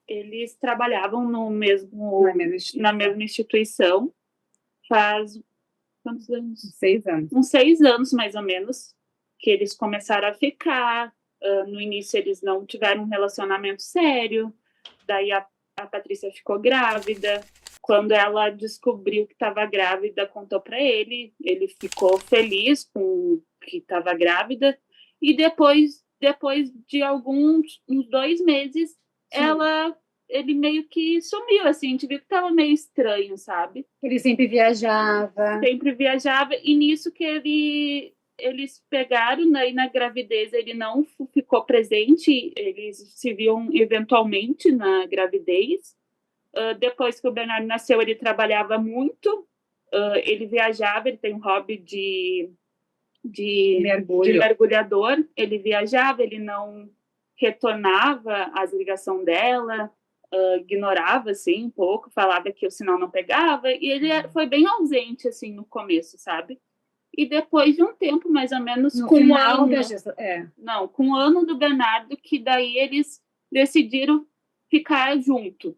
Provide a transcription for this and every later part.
eles trabalhavam no mesmo, Na mesma instituição. na mesma instituição faz quantos anos? 6 anos. Uns 6 anos, mais ou menos, que eles começaram a ficar. No início, eles não tiveram um relacionamento sério. Daí, a Patrícia ficou grávida. Quando ela descobriu que estava grávida, contou para ele. Ele ficou feliz com que estava grávida. E depois de uns 2 meses, ele meio que sumiu, assim. A gente viu que estava meio estranho, sabe? Ele sempre viajava. Sempre viajava. E nisso que eles pegaram, né, e na gravidez ele não ficou presente, eles se viam eventualmente na gravidez. Depois que o Bernardo nasceu, ele trabalhava muito, ele viajava, ele tem um hobby de mergulhador, ele viajava, ele não retornava às ligações dela, ignorava, assim, um pouco, falava que o sinal não pegava, e ele foi bem ausente, assim, no começo, sabe? E depois de um tempo, mais ou menos, No com um final ano, da gestação. não, com um ano do Bernardo, que daí eles decidiram ficar junto.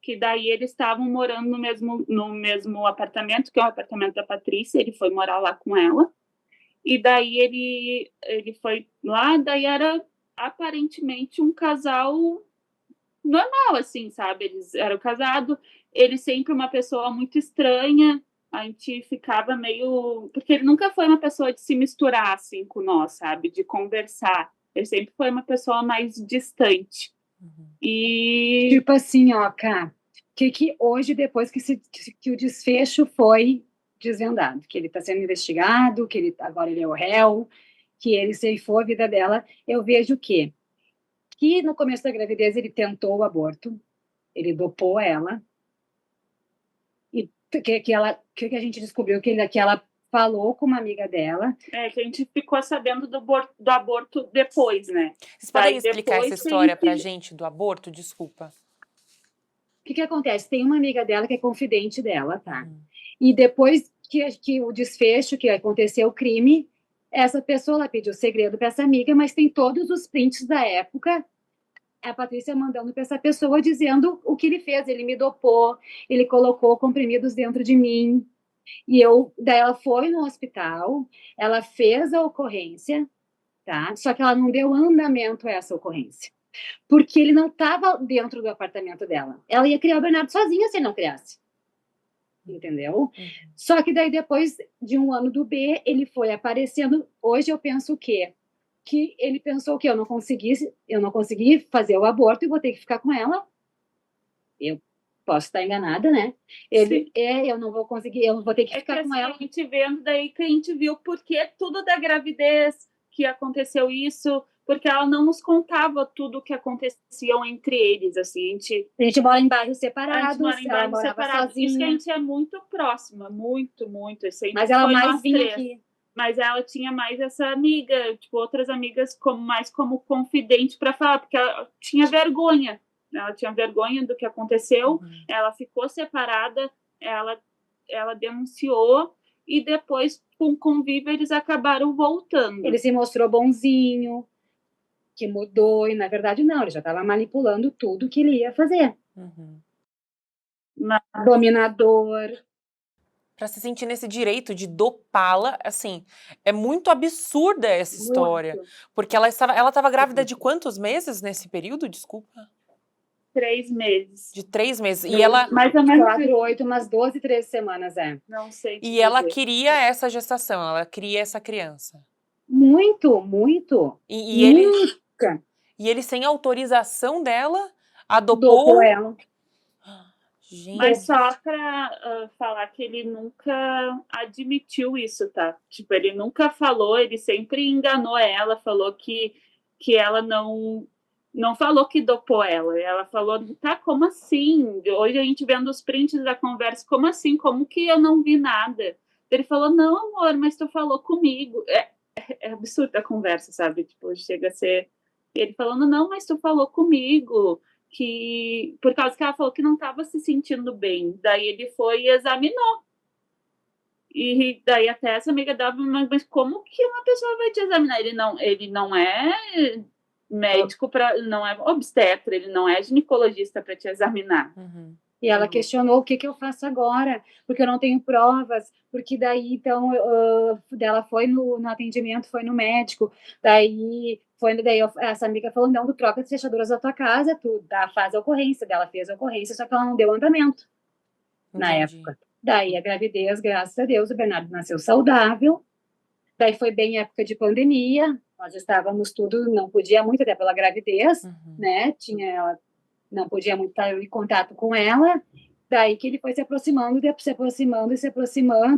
Que daí eles estavam morando no mesmo apartamento, que é o apartamento da Patrícia, ele foi morar lá com ela. E daí ele foi lá, daí era aparentemente um casal normal, assim, sabe? Eles eram casados, ele sempre uma pessoa muito estranha, a gente ficava meio... Porque ele nunca foi uma pessoa de se misturar, assim, com nós, sabe? De conversar. Ele sempre foi uma pessoa mais distante. E... Tipo assim, ó, Cá, que hoje, depois que o desfecho foi desvendado, que ele está sendo investigado, que agora ele é o réu, que ele ceifou a vida dela, eu vejo que no começo da gravidez ele tentou o aborto, ele dopou ela, e que a gente descobriu que ela falou com uma amiga dela. Que a gente ficou sabendo do aborto depois, né? Vocês podem explicar essa história pra gente do aborto? Desculpa. O que acontece? Tem uma amiga dela que é confidente dela, tá? E depois que o desfecho, que aconteceu o crime, essa pessoa ela pediu segredo para essa amiga, mas tem todos os prints da época, a Patrícia mandando para essa pessoa dizendo o que ele fez. Ele me dopou, ele colocou comprimidos dentro de mim. E daí ela foi no hospital, ela fez a ocorrência, tá? Só que ela não deu andamento a essa ocorrência. Porque ele não estava dentro do apartamento dela. Ela ia criar o Bernardo sozinha se ele não criasse. Entendeu? Só que daí, depois de um ano do B, ele foi aparecendo. Hoje eu penso o quê? Que ele pensou que eu não consegui fazer o aborto e vou ter que ficar com ela. Eu posso estar enganada, né? Eu não vou conseguir, eu vou ter que ficar com ela. A gente vendo daí que a gente viu porque tudo da gravidez que aconteceu isso, porque ela não nos contava tudo o que aconteciam entre eles, assim, a gente mora em bairros separados, ela morava sozinha. Isso que a gente é muito próxima, muito, muito. Mas ela mais vinha aqui. Mas ela tinha mais essa amiga, tipo, outras amigas mais como confidente para falar, porque ela tinha vergonha. Ela tinha vergonha do que aconteceu, ela ficou separada, ela denunciou, e depois, com o convívio, eles acabaram voltando. Ele se mostrou bonzinho, que mudou, e na verdade não, ele já estava manipulando tudo que ele ia fazer. Dominador. Para se sentir nesse direito de dopá-la, assim, é muito absurda essa história. Porque ela estava grávida de quantos meses nesse período? Desculpa. 3 meses. De 3 meses. E ela... Mais ou menos 4, 8, umas 12, 13 semanas, Não sei. E ela queria essa gestação, ela queria essa criança. Muito, muito. E ele, sem autorização dela, dopou ela. Gente. Mas só para falar que ele nunca admitiu isso, tá? Tipo, ele nunca falou, ele sempre enganou ela, falou que ela não falou que dopou ela. Ela falou, tá, como assim? Hoje a gente vendo os prints da conversa, como assim? Como que eu não vi nada? Ele falou, não, amor, mas tu falou comigo. É absurda a conversa, sabe? Tipo, chega a ser... Ele falando, não, mas tu falou comigo, que por causa que ela falou que não estava se sentindo bem. Daí ele foi e examinou. E daí até essa amiga dava, mas como que uma pessoa vai te examinar? Ele não é médico não é obstetra, ele não é ginecologista para te examinar. Uhum. E ela questionou o que eu faço agora, porque eu não tenho provas, porque daí, então, ela foi no atendimento, foi no médico, daí essa amiga falou, não, tu troca as fechaduras da tua casa, tu faz a ocorrência, dela fez a ocorrência, só que ela não deu andamento na época. Daí a gravidez, graças a Deus, o Bernardo nasceu saudável, daí foi bem época de pandemia, nós estávamos tudo, não podia muito, até pela gravidez, né, ela não podia muito estar em contato com ela, daí que ele foi se aproximando,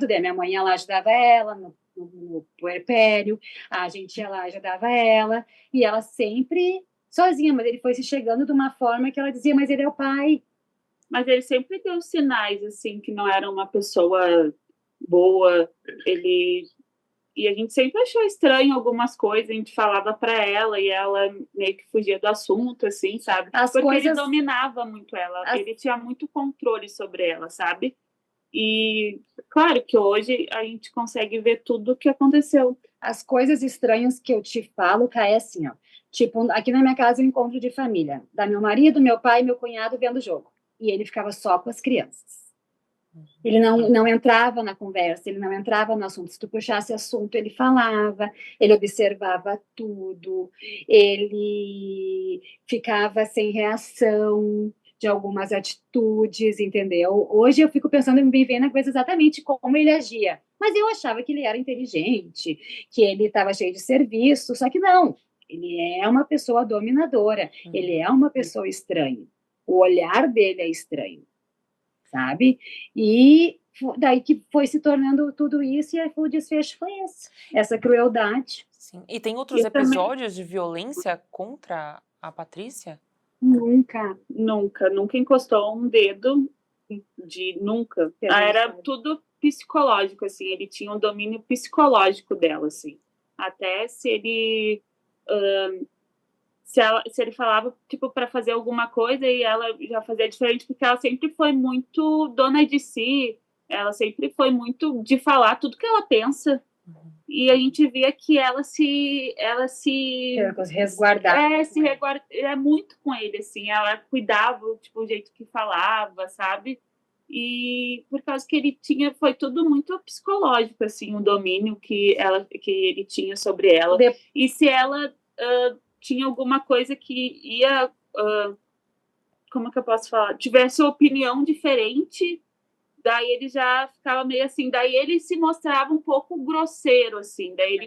daí minha mãe ia lá, ajudava ela no puerpério, a gente ia lá, ajudava ela, e ela sempre sozinha, mas ele foi se chegando de uma forma que ela dizia, mas ele é o pai. Mas ele sempre deu sinais, assim, que não era uma pessoa boa, E a gente sempre achou estranho algumas coisas, a gente falava para ela e ela meio que fugia do assunto, assim, sabe? Porque ele dominava muito ela, ele tinha muito controle sobre ela, sabe? E claro que hoje a gente consegue ver tudo o que aconteceu. As coisas estranhas que eu te falo, Kai, é assim, ó. Tipo, aqui na minha casa, um encontro de família. Da meu marido, meu pai e meu cunhado vendo o jogo. E ele ficava só com as crianças. Ele não entrava na conversa, ele não entrava no assunto. Se tu puxasse assunto, ele falava, ele observava tudo, ele ficava sem reação de algumas atitudes, entendeu? Hoje eu fico pensando em viver na coisa exatamente como ele agia. Mas eu achava que ele era inteligente, que ele estava cheio de serviço, só que não. Ele é uma pessoa dominadora, ele é uma pessoa estranha. O olhar dele é estranho, sabe? E daí que foi se tornando tudo isso, e o desfecho foi esse, essa crueldade. Sim. E tem outros episódios de violência contra a Patrícia? Nunca encostou um dedo, nunca. Era tudo psicológico, assim, ele tinha um domínio psicológico dela, assim. Até se ele... se ele falava, tipo, para fazer alguma coisa e ela já fazia diferente, porque ela sempre foi muito dona de si, ela sempre foi muito de falar tudo que ela pensa. E a gente via que ela se resguardava. Muito com ele, assim, ela cuidava, tipo, o jeito que falava, sabe? E por causa que ele foi tudo muito psicológico, assim, o domínio que ele tinha sobre ela. E se ela tinha alguma coisa que ia, como que eu posso falar? Tivesse opinião diferente, daí ele já ficava meio assim, daí ele se mostrava um pouco grosseiro, assim, daí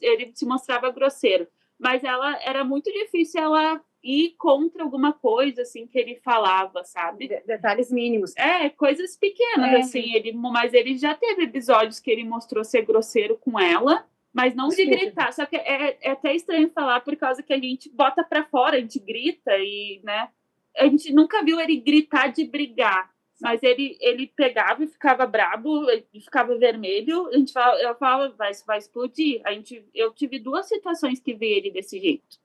ele se mostrava grosseiro. Mas era muito difícil ela ir contra alguma coisa, assim, que ele falava, sabe? Detalhes mínimos. Coisas pequenas, assim, mas ele já teve episódios que ele mostrou ser grosseiro com ela, mas não de gritar, só que é até estranho falar, por causa que a gente bota pra fora, a gente grita e, né, a gente nunca viu ele gritar de brigar. Mas ele pegava e ficava brabo, ele ficava vermelho, eu falava, vai explodir. Eu tive 2 situações que vi ele desse jeito.